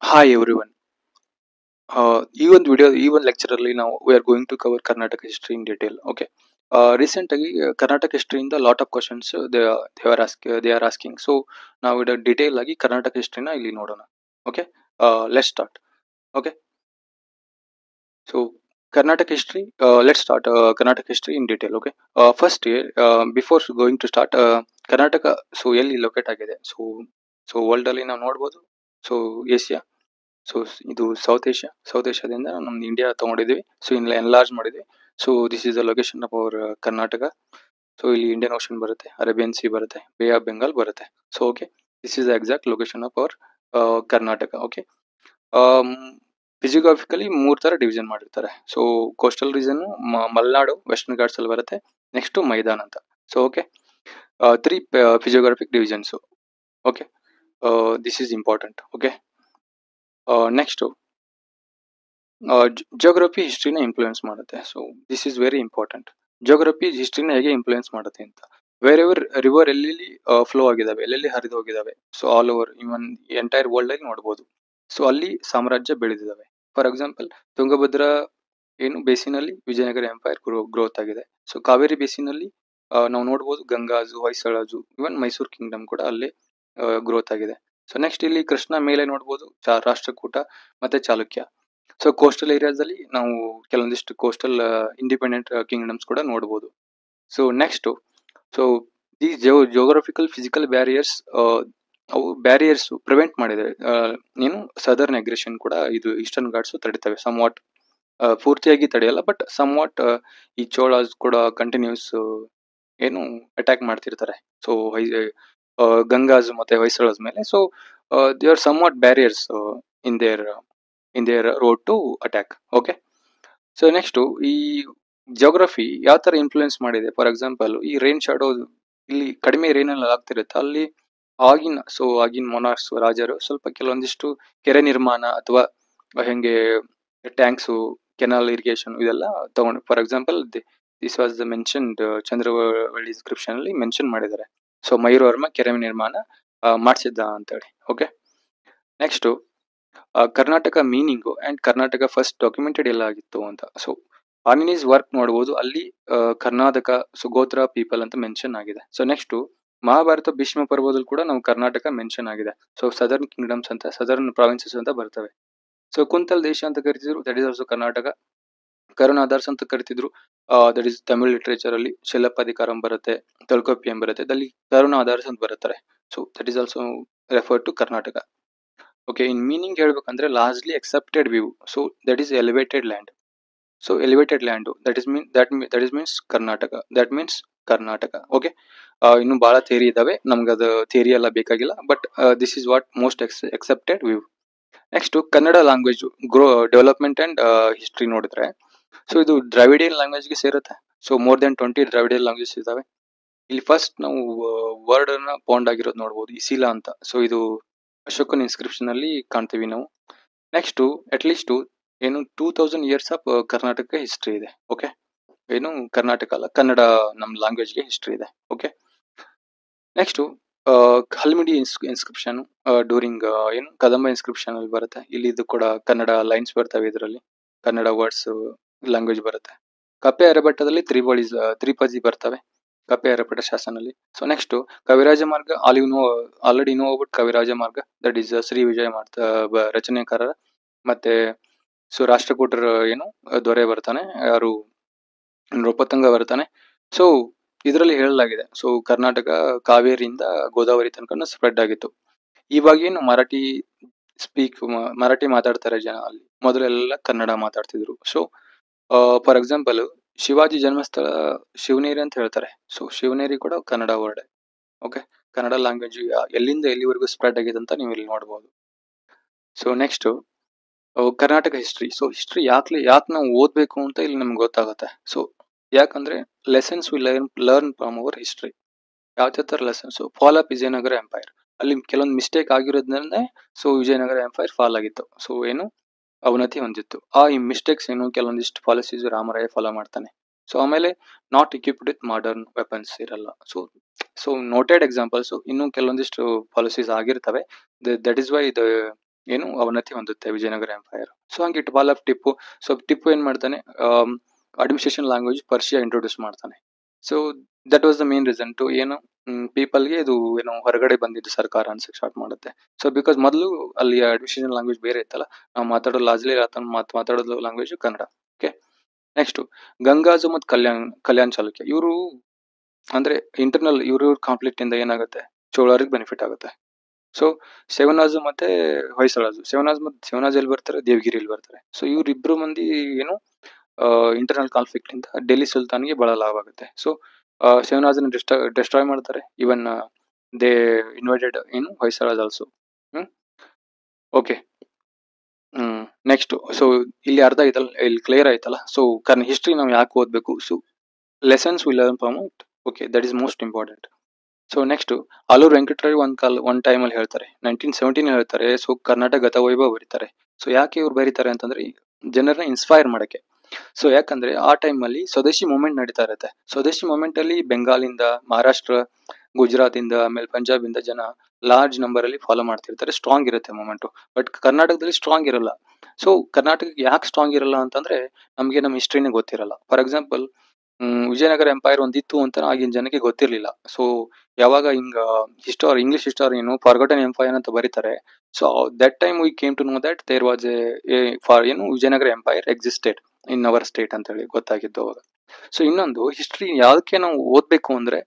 Hi everyone. ಈ ಒಂದು lecture ಅಲ್ಲಿ ನಾವು we are going to cover Karnataka history in detail. Okay. Recent ಆಗಿ ಕರ್ನಾಟಕ ಹಿಸ್ಟ್ರಿಯಿಂದ lot of questions they are asking. So ನಾವು ಇದು ಡೀಟೇಲ್ ಆಗಿ ಕರ್ನಾಟಕ ಹಿಸ್ಟ್ರಿನ ಇಲ್ಲಿ ನೋಡೋಣ. Okay. Let start. Okay. So Karnataka history, let start Karnataka history in detail. Okay. First before going to start, Karnataka so ಎಲ್ಲಿ ಲೊಕೇಟ್ ಆಗಿದೆ? ಸೊ ವರ್ಲ್ಡ್ ಅಲ್ಲಿ ನಾವು ನೋಡ್ಬೋದು. ಸೊ ಏಷ್ಯಾ, ಸೊ ಇದು ಸೌತ್ ಏಷ್ಯಾದಿಂದ ನಮ್ದು ಇಂಡಿಯಾ ತಗೊಂಡಿದ್ವಿ. ಸೊ ಇಲ್ಲಿ ಎನ್ಲಾರ್ಜ್ ಮಾಡಿದ್ವಿ. So this is the location of our Karnataka. So ಇಲ್ಲಿ ಇಂಡಿಯನ್ ಓಷನ್ ಬರುತ್ತೆ, ಅರೇಬಿಯನ್ ಸಿ ಬರುತ್ತೆ, ಬೇ ಆಫ್ ಬೆಂಗಾಲ್ ಬರುತ್ತೆ. So okay, this is the exact location of our Karnataka. Okay. Physiographically 3 ತರ ಡಿವಿಷನ್ ಮಾಡಿರ್ತಾರೆ. So coastal region Malenadu western Ghats ಅಲ್ಲಿ ಬರುತ್ತೆ. Next Maidan ಅಂತ. So okay, 3 physiographic divisions. Okay, this is important. Okay. Next, geography ಹಿಸ್ಟ್ರಿನ influence ಮಾಡುತ್ತೆ. So this is very important. Geography ಹಿಸ್ಟ್ರಿನ ಹೇಗೆ influence ಮಾಡುತ್ತೆ ಅಂತ, ವೇರ್ ಎವರ್ ರಿವರ್ ಎಲ್ಲೆಲ್ಲಿ ಫ್ಲೋ ಆಗಿದಾವೆ, ಎಲ್ಲೆಲ್ಲಿ ಹರಿದು ಹೋಗಿದಾವೆ, ಸೊ ಆಲ್ ಓವರ್ ಇವನ್ ಎಂಟೈರ್ ವರ್ಲ್ಡ್ ಅಲ್ಲಿ ನೋಡ್ಬೋದು. ಸೊ ಅಲ್ಲಿ ಸಾಮ್ರಾಜ್ಯ ಬೆಳೆದಿದ್ದಾವೆ. ಫಾರ್ ಎಕ್ಸಾಂಪಲ್, ತುಂಗಭದ್ರಾ ಏನು ಬೇಸಿನಲ್ಲಿ ವಿಜಯನಗರ ಎಂಪೈರ್ ಗ್ರೋತ್ ಆಗಿದೆ. ಸೊ ಕಾವೇರಿ ಬೇಸಿನಲ್ಲಿ ನಾವು ನೋಡ್ಬೋದು ಗಂಗಾಜು, ಹೊಯ್ಸಳಾಜು, ಇವನ್ ಮೈಸೂರು ಕಿಂಗ್ಡಮ್ ಕೂಡ ಅಲ್ಲಿ ಗ್ರೋತ್ ಆಗಿದೆ. ಸೊ ನೆಕ್ಸ್ಟ್ ಇಲ್ಲಿ ಕೃಷ್ಣ ಮೇಲೆ ನೋಡ್ಬೋದು ರಾಷ್ಟ್ರಕೂಟ ಮತ್ತೆ ಚಾಲುಕ್ಯ. ಸೊ ಕೋಸ್ಟಲ್ ಏರಿಯಾಸ್ ಅಲ್ಲಿ ನಾವು ಕೆಲವೊಂದಿಷ್ಟು ಕೋಸ್ಟಲ್ ಇಂಡಿಪೆಂಡೆಂಟ್ ಕಿಂಗ್ಡಮ್ಸ್ ಕೂಡ ನೋಡಬಹುದು. ಸೊ ನೆಕ್ಸ್ಟ್, ಸೊ ಈ ಜಿಯೋಗ್ರಫಿಕಲ್ ಫಿಸಿಕಲ್ ಬ್ಯಾರಿಯರ್ಸ್, ಅವು ಬ್ಯಾರಿಯರ್ಸ್ ಪ್ರಿವೆಂಟ್ ಮಾಡಿದೆ. ಏನು ಸದರ್ನ್ ಅಗ್ರೆಷನ್ ಕೂಡ ಇದು ಈಸ್ಟರ್ನ್ ಘಾಟ್ಸ್ ತಡಿತವೆ. ಸಮ್ ವಾಟ್, ಪೂರ್ತಿಯಾಗಿ ತಡೆಯಲ್ಲ, ಬಟ್ ಸಮ್ ವಾಟ್ ಈ ಚೋಳಾಸ್ ಕೂಡ ಕಂಟಿನ್ಯೂಸ್ ಏನು ಅಟ್ಯಾಕ್ ಮಾಡ್ತಿರ್ತಾರೆ. ಸೊ ಗಂಗಾಸ್ ಮತ್ತೆ ಹೊಯ್ಸಳಸ್ ಮೇಲೆ. So they are somewhat barriers in their road to attack. Okay. So next, ಈ ಜಿಯೋಗ್ರಫಿ ಯಾವ ತರ ಇನ್ಫ್ಲೂಯೆನ್ಸ್ ಮಾಡಿದೆ? ಫಾರ್ ಎಕ್ಸಾಂಪಲ್, ಈ ರೈನ್ ಶಾಡೋ ಇಲ್ಲಿ ಕಡಿಮೆ ರೈನ್ ಅಲ್ಲಿ ಆಗ್ತಿರುತ್ತೆ. ಅಲ್ಲಿ ಆಗಿನ ಮೊನಾರ್ಕ್ಸ್ ರಾಜರು ಸ್ವಲ್ಪ ಕೆಲವೊಂದಿಷ್ಟು ಕೆರೆ ನಿರ್ಮಾಣ ಅಥವಾ ಹೆಂಗೆ ಟ್ಯಾಂಕ್ಸ್, ಕೆನಾಲ್ ಇರಿಗೇಷನ್ ಇದೆಲ್ಲ ತಗೊಂಡು, for example this was the mentioned Chandravalli inscription ಅಲ್ಲಿ ಮೆನ್ಷನ್ ಮಾಡಿದ್ದಾರೆ. ಸೊ ಮಯೂರವರ್ಮ ಕೆರೆ ನಿರ್ಮಾಣ ಮಾಡಿಸಿದ್ದ ಅಂತೇಳಿ. Okay. Next, Karnataka meaning and Karnataka first documented ಎಲ್ಲ ಆಗಿತ್ತು ಅಂತ. ಸೊ ಪಾಣಿನಿಸ್ ವರ್ಕ್ ನೋಡಬಹುದು, ಅಲ್ಲಿ ಕರ್ನಾಟಕ ಸುಗೋತ್ರ ಪೀಪಲ್ ಅಂತ ಮೆನ್ಷನ್ ಆಗಿದೆ. ಸೊ ನೆಕ್ಸ್ಟ್, ಮಹಾಭಾರತ ಭೀಷ್ಮ ಪರ್ವದಲ್ಲಿ ಕೂಡ ನಾವು ಕರ್ನಾಟಕ ಮೆನ್ಷನ್ ಆಗಿದೆ. ಸೊ ಸದರ್ನ್ ಕಿಂಗ್ಡಮ್ಸ್ ಅಂತ, ಸದರ್ನ್ ಪ್ರಾವಿನ್ಸಸ್ ಅಂತ ಬರ್ತವೆ. ಸೊ ಕುಂತಲ್ ದೇಶ ಅಂತ ಕರಿತಿದ್ರು, ದಟ್ ಇಸ್ ಆಲ್ಸೋ ಕರ್ನಾಟಕ. ಕರುಣಾಧಾರ್ಸ್ ಅಂತ ಕರಿತಿದ್ರು, ದಟ್ ಇಸ್ ತಮಿಳ್ ಲಿಟರೇಚರ್ ಅಲ್ಲಿ ಶಿಲಪ್ಪಧಿಕಾರಂ ಬರುತ್ತೆ, ತೊಲ್ಕೊಪ್ಪಿಯಂ ಬರುತ್ತೆ, ಅಲ್ಲಿ ಕರುಣಾಧಾರ್ಸ್ ಅಂತ ಬರುತ್ತಾರೆ. So that is also refer to Karnataka. Okay. In meaning ಹೇಳ್ಬೇಕಂದ್ರೆ largely accepted view. So that is elevated land. So elevated land that is means Karnataka. That means Karnataka. Okay. ಇನ್ನು ಬಹಳ ಥಿಯರಿ ಇದಾವೆ, ನಮ್ಗೆ ಅದು ಥಿಯರಿ ಎಲ್ಲ ಬೇಕಾಗಿಲ್ಲ, but this is what most accepted view. Next, Kannada language development and history ನೋಡಿದ್ರೆ, so ಇದು Dravidian ಲ್ಯಾಂಗ್ವೇಜ್ಗೆ ಸೇರುತ್ತೆ. So more than 20 Dravidian languages ಇದಾವೆ. ಇಲ್ಲಿ ಫಸ್ಟ್ ನಾವು ವರ್ಡ್ ನ ಪೌಂಡ್ ಆಗಿರೋದು ನೋಡಬಹುದು, ಇಸಿಲಾ ಅಂತ. ಸೊ ಇದು ಅಶೋಕನ್ ಇನ್ಸ್ಕ್ರಿಪ್ಷನ್ ಅಲ್ಲಿ ಕಾಣ್ತೀವಿ ನಾವು. ನೆಕ್ಸ್ಟ್, ಅಟ್ಲೀಸ್ಟ್ ಏನು 2000 ಇಯರ್ಸ್ ಆಫ್ ಕರ್ನಾಟಕ ಹಿಸ್ಟ್ರಿ ಇದೆ. ಓಕೆ. ಏನು ಕರ್ನಾಟಕ ಅಲ್ಲ, ಕನ್ನಡ ನಮ್ ಲ್ಯಾಂಗ್ವೇಜ್ಗೆ ಹಿಸ್ಟ್ರಿ ಇದೆ. Okay. Next, Halmidi inscription during ಏನು ಕದಂಬ ಇನ್ಸ್ಕ್ರಿಪ್ಷನ್ ಅಲ್ಲಿ ಬರುತ್ತೆ. ಇಲ್ಲಿ ಇದು ಕೂಡ ಕನ್ನಡ ಲೈನ್ಸ್ ಬರ್ತವೆ, ಇದರಲ್ಲಿ ಕನ್ನಡ ವರ್ಡ್ಸ್ ಲ್ಯಾಂಗ್ವೇಜ್ ಬರುತ್ತೆ. ಕಪ್ಪೆ ಅರೆಬೆಟ್ಟದಲ್ಲಿ ತ್ರಿಪದಿ ಬರ್ತವೆ ಕಪ್ಪೆ ಅರೆಬೆಟ್ಟ ಶಾಸನಲ್ಲಿ. ಸೊ ನೆಕ್ಸ್ಟ್, ಕವಿರಾಜ ಮಾರ್ಗ, ಆಲ್ರೆಡಿ ನೋ ಅಬೌಟ್ ಕವಿರಾಜ ಮಾರ್ಗ, ದಟ್ ಈಸ್ ಶ್ರೀ ವಿಜಯ ರಚನೆಕಾರರ. ಮತ್ತೆ ಸೊ ರಾಷ್ಟ್ರಕೂಟರ ಏನು ದೊರೆ ಬರ್ತಾನೆ, ಯಾರು ನೃಪತಂಗ ಬರ್ತಾನೆ. ಸೊ ಇದರಲ್ಲಿ ಹೇಳಲಾಗಿದೆ, ಸೊ ಕರ್ನಾಟಕ ಕಾವೇರಿಯಿಂದ ಗೋದಾವರಿ ತನಕ ಸ್ಪ್ರೆಡ್ ಆಗಿತ್ತು. ಇವಾಗ ಏನು ಮರಾಠಿ ಮಾತಾಡ್ತಾರೆ ಜನ, ಅಲ್ಲಿ ಮೊದಲೆಲ್ಲ ಕನ್ನಡ ಮಾತಾಡ್ತಿದ್ರು. ಸೊ ಫಾರ್ ಎಕ್ಸಾಂಪಲ್, ಶಿವಾಜಿ ಜನ್ಮಸ್ಥಳ ಶಿವನೇರಿ ಅಂತ ಹೇಳ್ತಾರೆ. ಸೊ ಶಿವನೇರಿ ಕೂಡ Kannada word. Okay. Kannada language ಎಲ್ಲಿಂದ ಎಲ್ಲಿವರೆಗೂ ಸ್ಪ್ರೆಡ್ ಆಗಿದೆ ಅಂತ ನೀವು ಇಲ್ಲಿ ನೋಡಬಹುದು. So next, Karnataka history. So history ಯಾಕೆ ನಾವು ಓದ್ಬೇಕು ಅಂತ ಇಲ್ಲಿ ನಮ್ಗೆ ಗೊತ್ತಾಗುತ್ತೆ. ಸೊ ಯಾಕಂದ್ರೆ lessons we learn from our history. ಯಾವ ತರ lessons? Fall of Vijayanagara empire, ಅಲ್ಲಿ ಕೆಲವೊಂದು ಮಿಸ್ಟೇಕ್ ಆಗಿರೋದ್ರಿಂದ ಸೊ ವಿಜಯನಗರ ಎಂಪೈರ್ ಫಾಲ್ ಆಗಿತ್ತು. ಸೊ ಏನು ಅವನತಿ ಹೊಂದಿತ್ತು. ಈ ಮಿಸ್ಟೇಕ್ಸ್ ಏನು, ಕೆಲವೊಂದಿಷ್ಟು ಪಾಲಿಸೀಸ್ ರಾಮರಾಯ ಫಾಲೋ ಮಾಡ್ತಾನೆ. ಸೊ ಆಮೇಲೆ not equipped with modern weapons ಇರಲ್ಲ. ಸೊ ನೋಟೆಡ್ ಎಕ್ಸಾಂಪಲ್ಸ್, ಇನ್ನು ಕೆಲವೊಂದಿಷ್ಟು ಪಾಲಿಸೀಸ್ ಆಗಿರ್ತವೆ. ದಟ್ ಇಸ್ ವೈ ಏನು ಅವನತಿ ಹೊಂದುತ್ತೆ ವಿಜಯನಗರ ಎಂಪೈರ್. ಸೊ ಹಂಗೆ fall of Tippu. So Tippu ಏನ್ ಮಾಡ್ತಾನೆ, ಅಡ್ಮಿನಿಸ್ಟ್ರೇಷನ್ ಲ್ಯಾಂಗ್ವೇಜ್ ಪರ್ಷಿಯಾ ಇಂಟ್ರೊಡ್ಯೂಸ್ ಮಾಡ್ತಾನೆ. So that was the main reason to ಏನು ಪೀಪಲ್ಗೆ ಇದು ಏನೋ ಹೊರಗಡೆ ಬಂದಿದ್ದು ಸರ್ಕಾರ ಅನ್ಸಕ್ ಸ್ಟಾರ್ಟ್ ಮಾಡುತ್ತೆ. ಸೊ ಬಿಕಾಸ್ ಮೊದಲು ಅಲ್ಲಿ ಅಡ್ಮಿನಿಸ್ಟ್ರೇಷನ್ ಲ್ಯಾಂಗ್ವೇಜ್ ಬೇರೆ ಇತ್ತಲ್ಲ, ನಾವು ಮಾತಾಡೋ ಲಾಜ್ಲಿ ಮಾತಾಡೋದು ಲ್ಯಾಂಗ್ವೇಜ್ ಕನ್ನಡ. ಓಕೆ, ನೆಕ್ಸ್ಟ್ ಗಂಗಾಜು ಮತ್ತು ಕಲ್ಯಾಣ್ ಚಾಲುಕ್ಯ. ಇವರು ಅಂದ್ರೆ ಇಂಟರ್ನಲ್ ಇವ್ರ ಕಾನ್ಫ್ಲಿಕ್ಟ್ ಇಂದ ಏನಾಗುತ್ತೆ, ಚೋಳರಿಗೆ ಬೆನಿಫಿಟ್ ಆಗುತ್ತೆ. ಸೊ ಶೇವನಾಜ್ ಮತ್ತೆ ಹೊಯ್ಸಳಾಜು, ಶೇವನಾಜ್ ಎಲ್ಲಿ ಬರ್ತಾರೆ, ದೇವಗಿರಿಯಲ್ಲಿ ಬರ್ತಾರೆ. ಸೊ ಇವ್ರಿಬ್ರು ಮಂದಿ ಏನು ಇಂಟರ್ನಲ್ ಕಾನ್ಫ್ಲಿಕ್ಟ್ ಇಂದ ಡೆಲ್ಲಿ ಸುಲ್ತಾನ್ಗೆ ಬಹಳ ಲಾಭ ಆಗುತ್ತೆ. ಸೊ ಶೇವನಾಜ್ ಡಿಸ್ಟ್ರಾಯ್ ಮಾಡ್ತಾರೆ. ಇವನ್ ದೇ ಇನ್ವೈಟೆಡ್ ಏನು ಹೊಯ್ಸಳಾಜ್ ಆಲ್ಸೋ. Okay, next. ಸೊ ಇಲ್ಲಿ ಅರ್ಧ ಆಯ್ತಲ್ಲ, ಇಲ್ಲಿ ಕ್ಲಿಯರ್ ಆಯ್ತಲ್ಲ. ಸೊ ಹಿಸ್ಟ್ರಿ ನಾವು ಯಾಕೆ ಓದ್ಬೇಕು, so lessons will learn from it. Okay, that is most important. So next Aluru Venkatarao ಒಂದ್ ಟೈಮ್ ಅಲ್ಲಿ ಹೇಳ್ತಾರೆ, 1917 ಹೇಳ್ತಾರೆ. ಸೊ ಕರ್ನಾಟಕ ಗತವೈಭವ ಬರೀತಾರೆ. ಸೊ ಯಾಕೆ ಇವ್ರು ಬರೀತಾರೆ ಅಂತಂದ್ರೆ ಜನರನ್ನ ಇನ್ಸ್ಪೈರ್ ಮಾಡಕ್ಕೆ. ಸೊ ಯಾಕಂದ್ರೆ ಆ ಟೈಮ್ ಅಲ್ಲಿ ಸ್ವದೇಶಿ ಮೂವ್ಮೆಂಟ್ ನಡೀತಾ ಇರುತ್ತೆ. ಸ್ವದೇಶಿ ಮೂವ್ಮೆಂಟ್ ಅಲ್ಲಿ ಬೆಂಗಾಲಿಂದ, ಮಹಾರಾಷ್ಟ್ರ, ಗುಜರಾತ್ ಇಂದ, ಆಮೇಲೆ ಪಂಜಾಬ್ ಇಂದ ಜನ ಲಾರ್ಜ್ ನಂಬರ್ ಅಲ್ಲಿ ಫಾಲೋ ಮಾಡ್ತಿರ್ತಾರೆ. ಸ್ಟ್ರಾಂಗ್ ಇರುತ್ತೆ ಮೂವ್ಮೆಂಟ್. ಬಟ್ ಕರ್ನಾಟಕದಲ್ಲಿ ಸ್ಟ್ರಾಂಗ್ ಇರಲ್ಲ. ಸೊ ಕರ್ನಾಟಕಕ್ಕೆ ಯಾಕೆ ಸ್ಟ್ರಾಂಗ್ ಇರಲ್ಲ ಅಂತಂದ್ರೆ ನಮ್ಗೆ ನಮ್ಮ ಹಿಸ್ಟ್ರಿನೇ ಗೊತ್ತಿರಲ್ಲ. ಫಾರ್ ಎಕ್ಸಾಂಪಲ್, ವಿಜಯನಗರ ಎಂಪೈರ್ ಒಂದಿತ್ತು ಅಂತ ಆಗಿನ ಜನಕ್ಕೆ ಗೊತ್ತಿರ್ಲಿಲ್ಲ. ಸೊ ಯಾವಾಗ ಹಿಂಗ ಇಂಗ್ಲಿಷ್ ಹಿಸ್ಟಾರಿಯನ್ ಫಾರ್ಗಟನ್ ಎಂಪೈರ್ ಅಂತ ಬರೀತಾರೆ. So that time we came to know that there was ಏನು Vijayanagara empire existed in our state ಅಂತ ಹೇಳಿ ಗೊತ್ತಾಗಿದ್ದು ಅವಾಗ. ಸೊ ಇನ್ನೊಂದು ಹಿಸ್ಟ್ರಿ ಯಾವ್ದಕ್ಕೆ ನಾವು ಓದ್ಬೇಕು ಅಂದ್ರೆ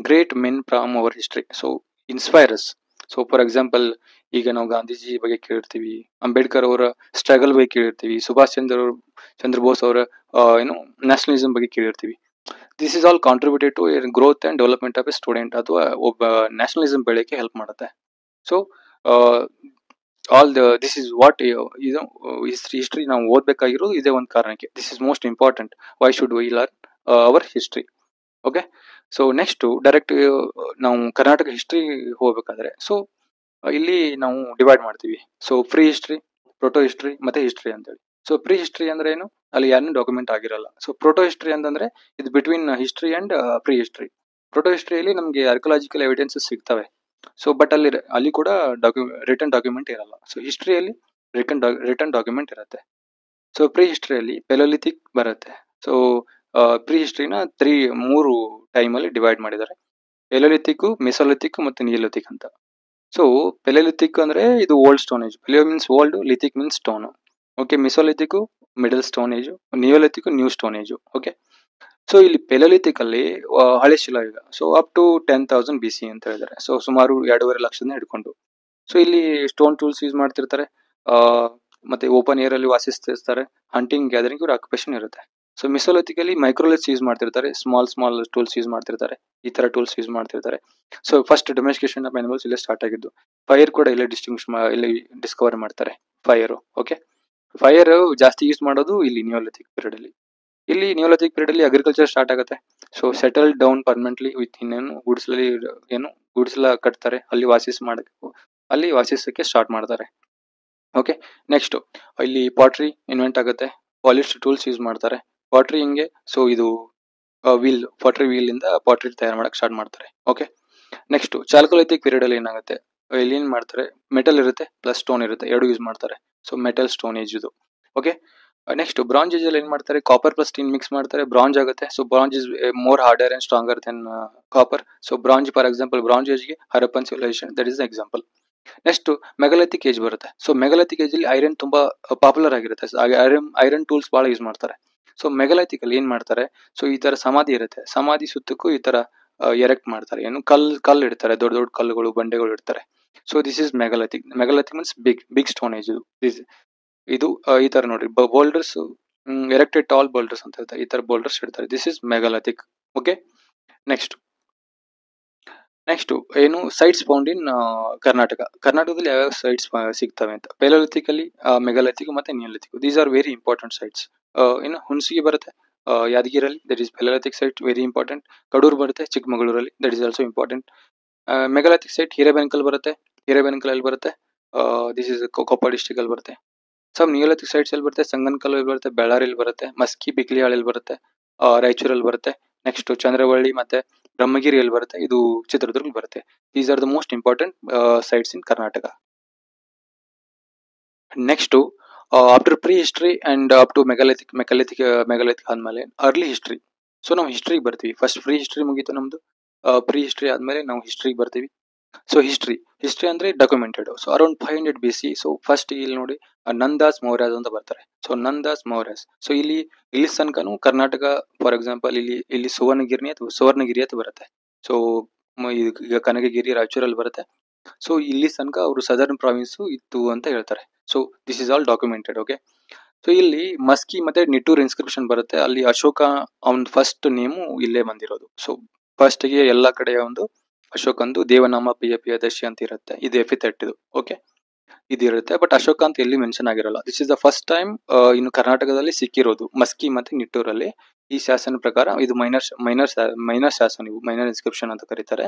great men from our history. So inspires. So for example, ಈಗ ನಾವು ಗಾಂಧೀಜಿ ಬಗ್ಗೆ ಕೇಳಿರ್ತೀವಿ, ಅಂಬೇಡ್ಕರ್ ಅವರ ಸ್ಟ್ರಗಲ್ ಬಗ್ಗೆ ಕೇಳಿರ್ತೀವಿ, ಸುಭಾಷ್ ಚಂದ್ರ ಬೋಸ್ ಅವರ ಏನು ನ್ಯಾಷನಲಿಸಂ ಬಗ್ಗೆ ಕೇಳಿರ್ತೀವಿ. This is all contributed to growth and development of a student, ಅಥವಾ ಒಬ್ಬ ನ್ಯಾಷನಲಿಸಂ ಬೆಳೆಯಕ್ಕೆ ಹೆಲ್ಪ್ ಮಾಡುತ್ತೆ. ಸೊ ದಿಸ್ ಇಸ್ ವಾಟ್ ಇದು ಹಿಸ್ಟ್ರಿ ನಾವು ಓದ್ಬೇಕಾಗಿರೋದು ಇದೇ ಒಂದು ಕಾರಣಕ್ಕೆ. This is most important. Why should we learn our history? Okay, so next direct ನಾವು ಕರ್ನಾಟಕ ಹಿಸ್ಟ್ರಿ ಹೋಗ್ಬೇಕಾದ್ರೆ, ಸೊ ಇಲ್ಲಿ ನಾವು ಡಿವೈಡ್ ಮಾಡ್ತೀವಿ. So pre history, proto history ಮತ್ತೆ ಹಿಸ್ಟ್ರಿ ಅಂತೇಳಿ. ಸೊ ಪ್ರೀ ಹಿಸ್ಟ್ರಿ ಅಂದ್ರೆ ಏನು, ಅಲ್ಲಿ ಯಾರು ಡಾಕ್ಯುಮೆಂಟ್ ಆಗಿರಲ್ಲ. ಸೊ ಪ್ರೋಟೋ ಹಿಸ್ಟ್ರಿ ಅಂತಂದ್ರೆ ಇದು between history and pre history. Proto ಹಿಸ್ಟ್ರಿಯಲ್ಲಿ ನಮಗೆ ಆರ್ಕಿಯಾಲಜಿಕಲ್ ಎವಿಡೆನ್ಸಸ್ ಸಿಗ್ತವೆ. ಸೊ ಬಟ್ ಅಲ್ಲಿ ಕೂಡ ರಿಟರ್ನ್ ಡಾಕ್ಯುಮೆಂಟ್ ಇರಲ್ಲ. ಸೊ ಹಿಸ್ಟ್ರಿಯಲ್ಲಿ ರಿಟರ್ನ್ ಡಾಕ್ಯುಮೆಂಟ್ ಇರುತ್ತೆ. ಸೊ ಪ್ರೀ ಹಿಸ್ಟ್ರಿಯಲ್ಲಿ ಪೆಲೋಲಿಥಿಕ್ ಬರುತ್ತೆ. ಸೊ ಪ್ರೀ ಹಿಸ್ಟ್ರಿನ ಮೂರು ಟೈಮ್ ಅಲ್ಲಿ ಡಿವೈಡ್ ಮಾಡಿದ್ದಾರೆ: ಪೆಲೋಲಿಥಿಕ್, ಮೆಸೋಲಿಥಿಕ್ ಮತ್ತೆ ನಿಯೋಲಿಥಿಕ್ ಅಂತ. ಸೊ ಪೆಲೋಲಿಥಿಕ್ ಅಂದ್ರೆ ಇದು old stone age. Paleo means old, lithic means stone. Okay, mesolithic middle stone age, neolithic new stone age. Okay, so ಇಲ್ಲಿ ಪೆಲೋಲಿಥಿಕ್ ಅಲ್ಲಿ ಹಳೆ ಶಿಲಾಯುಗ. ಸೊ ಅಪ್ ಟು 10,000 BC ಅಂತ ಹೇಳಿದ್ದಾರೆ. ಸೊ ಸುಮಾರು 2.5 ಲಕ್ಷದಿಂದ ಹಿಡ್ಕೊಂಡು. ಸೊ ಇಲ್ಲಿ ಸ್ಟೋನ್ ಟೂಲ್ಸ್ ಯೂಸ್ ಮಾಡ್ತಿರ್ತಾರೆ, ಮತ್ತೆ ಓಪನ್ ಏರ್ ಅಲ್ಲಿ ವಾಸಿಸ್ತಿರ್ತಾರೆ, ಹಂಟಿಂಗ್ ಗ್ಯಾದರಿಂಗ್ ಇವ್ರ ಆಕ್ಯುಪೇಷನ್ ಇರುತ್ತೆ. ಸೊ ಮಿಸೋಲಿಥಿಕ್ ಅಲ್ಲಿ ಮೈಕ್ರೋಲಿಥ್ಸ್ ಯೂಸ್ ಮಾಡ್ತಿರ್ತಾರೆ, ಸ್ಮಾಲ್ ಟೂಲ್ಸ್ ಯೂಸ್ ಮಾಡ್ತಿರ್ತಾರೆ, ಈ ತರ ಟೂಲ್ಸ್ ಯೂಸ್ ಮಾಡ್ತಿರ್ತಾರೆ. So first domestication of animals ಇಲ್ಲೇ ಸ್ಟಾರ್ಟ್ ಆಗಿದ್ದು. ಫೈರ್ ಕೂಡ ಇಲ್ಲೇ ಇಲ್ಲಿ ಡಿಸ್ಕವರ್ ಮಾಡ್ತಾರೆ, ಫೈರ್. ಓಕೆ, ಫೈರ್ ಜಾಸ್ತಿ ಯೂಸ್ ಮಾಡೋದು ಇಲ್ಲಿ ನಿಯೋಲಿಥಿಕ್ ಪೀರಿಯಡ್ ಅಲ್ಲಿ. ಇಲ್ಲಿ ನಿಯೋಲಿಥಿಕ್ ಪೀರಿಯಡ್ ಅಲ್ಲಿ ಅಗ್ರಿಕಲ್ಚರ್ ಸ್ಟಾರ್ಟ್ ಆಗುತ್ತೆ. So settle down permanently with ಇನ್ನೇನು ಗುಡ್ಸ್ಲ ಕಟ್ತಾರೆ, ಅಲ್ಲಿ ವಾಸಿಸಕ್ಕೆ ಸ್ಟಾರ್ಟ್ ಮಾಡ್ತಾರೆ. ಓಕೆ, ನೆಕ್ಸ್ಟ್ ಇಲ್ಲಿ ಪಾಟ್ರಿ ಇನ್ವೆಂಟ್ ಆಗುತ್ತೆ, ಪಾಲಿಶ್ಡ್ ಟೂಲ್ಸ್ ಯೂಸ್ ಮಾಡ್ತಾರೆ. ಪಾಟ್ರಿ ಹಿಂಗೆ, ಸೊ ಇದು ಪಾಟ್ರಿ ವೀಲ್ ಇಂದ ಪಾಟ್ರಿ ತಯಾರು ಮಾಡಕ್ ಸ್ಟಾರ್ಟ್ ಮಾಡ್ತಾರೆ. ಓಕೆ, ನೆಕ್ಸ್ಟ್ ಚಾಲ್ಕೋಲಿಥಿಕ್ ಪೀರಿಯಡ್ ಅಲ್ಲಿ ಏನಾಗುತ್ತೆ, ಇಲ್ಲಿ ಏನ್ ಮಾಡ್ತಾರೆ, ಮೆಟಲ್ ಇರುತ್ತೆ ಪ್ಲಸ್ ಸ್ಟೋನ್ ಇರುತ್ತೆ, ಎರಡು ಯೂಸ್ ಮಾಡ್ತಾರೆ. ಸೊ ಮೆಟಲ್ ಸ್ಟೋನ್ ಏಜ್ ಇದು. ಓಕೆ, ನೆಕ್ಸ್ಟ್ ಬ್ರಾಂಜ್ ಏಜ್ ಅಲ್ಲಿ ಏನ್ ಮಾಡ್ತಾರೆ, ಕಾಪರ್ ಪ್ಲಸ್ ಟಿನ್ ಮಿಕ್ಸ್ ಮಾಡ್ತಾರೆ, ಬ್ರಾಂಜ್ ಆಗುತ್ತೆ. So bronze is more harder and stronger then copper. So bronze, for example bronze age ಗೆ Harappan civilisation, that is example. Next megalithic age ಬರುತ್ತೆ. So megalithic age ಅಲ್ಲಿ iron ತುಂಬಾ popular ಆಗಿರುತ್ತೆ. Iron tools ಬಹಳ use ಮಾಡ್ತಾರೆ. So megalithic ಅಲ್ಲಿ ಏನ್ ಮಾಡ್ತಾರೆ, ಸೊ ಈ ತರ ಸಮಾಧಿ ಇರುತ್ತೆ, ಸಮಾಧಿ ಸುತ್ತಕ್ಕೂ ಈ ತರ ಎರೆಕ್ಟ್ ಮಾಡ್ತಾರೆ, ಏನು ಕಲ್ಲು ಇಡ್ತಾರೆ, ದೊಡ್ಡ ದೊಡ್ಡ ಕಲ್ಲುಗಳು, ಬಂಡೆಗಳು ಇಡ್ತಾರೆ. So this is megalithic. Megalithic means big stone age ಇದು. ಈ ತರ ನೋಡ್ರಿ, ಬೋಲ್ಡರ್ಸ್, ಎರೆಕ್ಟೆಡ್ ಟಾಲ್ ಬೋಲ್ಡರ್ಸ್ ಅಂತ ಇರ್ತಾರೆ, ಈ ತರ ಬೋಲ್ಡರ್ಸ್ ಇಡ್ತಾರೆ. This is megalithic. Okay, next ಏನು ಸೈಟ್ಸ್ ಫೌಂಡ್ ಇನ್ ಕರ್ನಾಟಕದಲ್ಲಿ ಯಾವ್ಯಾವ ಸೈಟ್ಸ್ ಸಿಗ್ತವೆ ಅಂತ. ಪೆಲೋಲಿಥಿಕ್ ಅಲ್ಲಿ ಮೆಗಾಲಿಥಿಕ್ ಮತ್ತೆ neolithic, these are very important sites. ಇನ್ನು ಹುಣಸಿಗೆ ಬರುತ್ತೆ ಯಾದಗಿರಲ್ಲಿ, that is paleolithic site, very important. Kadur ಬರುತ್ತೆ ಚಿಕ್ಕಮಗಳೂರಲ್ಲಿ, that is also important. Megalithic site Hirebenakal ಬರುತ್ತೆ, ಹಿರೇಬೆನಕಲ್ ಅಲ್ಲಿ ಬರುತ್ತೆ, ದಿಸ್ ಇಸ್ ಕೊಪ್ಪ ಡಿಸ್ಟ್ರಿಕ್ಟ್ ಅಲ್ಲಿ ಬರುತ್ತೆ. ಸಮ್ ನಿಯೋಲಿಥಿಕ್ ಸೈಟ್ಸ್ ಅಲ್ಲಿ ಬರುತ್ತೆ, ಸಂಗನಕಲ್ ಬರುತ್ತೆ, ಬೆಳ್ಳಾರಿಯಲ್ಲಿ ಬರುತ್ತೆ, ಮಸ್ಕಿ ಬಿಕ್ಲಿಯಾಳಲ್ಲಿ ಬರುತ್ತೆ, ರಾಯಚೂರಲ್ಲಿ ಬರುತ್ತೆ. ನೆಕ್ಸ್ಟ್ ಚಂದ್ರವಳ್ಳಿ ಮತ್ತೆ ಬ್ರಹ್ಮಗಿರಿಯಲ್ಲಿ ಬರುತ್ತೆ, ಇದು ಚಿತ್ರದುರ್ಗ ಬರುತ್ತೆ. These are the most important sites in Karnataka. Next after pre history and up to megalithic ಆದ್ಮೇಲೆ ಅರ್ಲಿ ಹಿಸ್ಟ್ರಿ. ಸೊ ನಾವು ಹಿಸ್ಟ್ರಿಗೆ ಬರ್ತೀವಿ. ಫಸ್ಟ್ ಪ್ರೀ ಹಿಸ್ಟ್ರಿ ಮುಗೀತು ನಮ್ದು. ಪ್ರೀ ಹಿಸ್ಟ್ರಿ ಆದ್ಮೇಲೆ ನಾವು ಹಿಸ್ಟ್ರಿಗೆ ಬರ್ತೀವಿ. ಸೊ ಹಿಸ್ಟ್ರಿ ಅಂದ್ರೆ documented. So around 500 BC. So first ಇಲ್ಲಿ ನೋಡಿ ನಂದಾಸ್ ಮೌರ್ಯಾಸ್ ಅಂತ ಬರ್ತಾರೆ. ಸೊ ನಂದಾಸ್ ಮೌರ್ಯಾಸ್. ಸೊ ಇಲ್ಲಿ ತನಕನು ಕರ್ನಾಟಕ, ಫಾರ್ ಎಕ್ಸಾಂಪಲ್ ಇಲ್ಲಿ ಸುವರ್ಣಗಿರಿ ಅಂತ ಬರುತ್ತೆ. ಸೊ ಈಗ ಕನಕಗಿರಿ ರಾಯಚೂರಲ್ಲಿ ಬರುತ್ತೆ. ಸೊ ಇಲ್ಲಿ ತನಕ ಅವರು ಸದರ್ನ್ ಪ್ರಾವಿನ್ಸ್ ಇತ್ತು ಅಂತ ಹೇಳ್ತಾರೆ. So this is all documented. Okay. So ಇಲ್ಲಿ ಮಸ್ಕಿ ಮತ್ತೆ ನಿಟ್ಟೂರ್ ಇನ್ಸ್ಕ್ರಿಪ್ಷನ್ ಬರುತ್ತೆ. ಅಲ್ಲಿ ಅಶೋಕ ಅವನ್ ಫಸ್ಟ್ ನೇಮು ಇಲ್ಲೇ ಬಂದಿರೋದು. ಸೊ ಫಸ್ಟ್ ಗೆ ಎಲ್ಲಾ ಕಡೆಯ ಒಂದು ಅಶೋಕಂದು ದೇವನಾಮ ಪ್ರಿಯದರ್ಶಿ ಅಂತ ಇರುತ್ತೆ. ಇದು ಎಫಿಥೆಟ್ ಇದು. ಓಕೆ, ಇದಿರುತ್ತೆ. ಬಟ್ ಅಶೋಕ ಅಂತ ಎಲ್ಲಿ ಮೆನ್ಷನ್ ಆಗಿರಲ್ಲ. This is the first time ಇನ್ನು ಕರ್ನಾಟಕದಲ್ಲಿ ಸಿಕ್ಕಿರೋದು ಮಸ್ಕಿ ಮತ್ತೆ ನಿಟ್ಟೂರಲ್ಲಿ. ಈ ಶಾಸನ ಪ್ರಕಾರ ಇದು ಮೈನರ್ ಶಾಸನ, ಇವು ಮೈನರ್ ಇನ್ಸ್ಕ್ರಿಪ್ಷನ್ ಅಂತ ಕರೀತಾರೆ.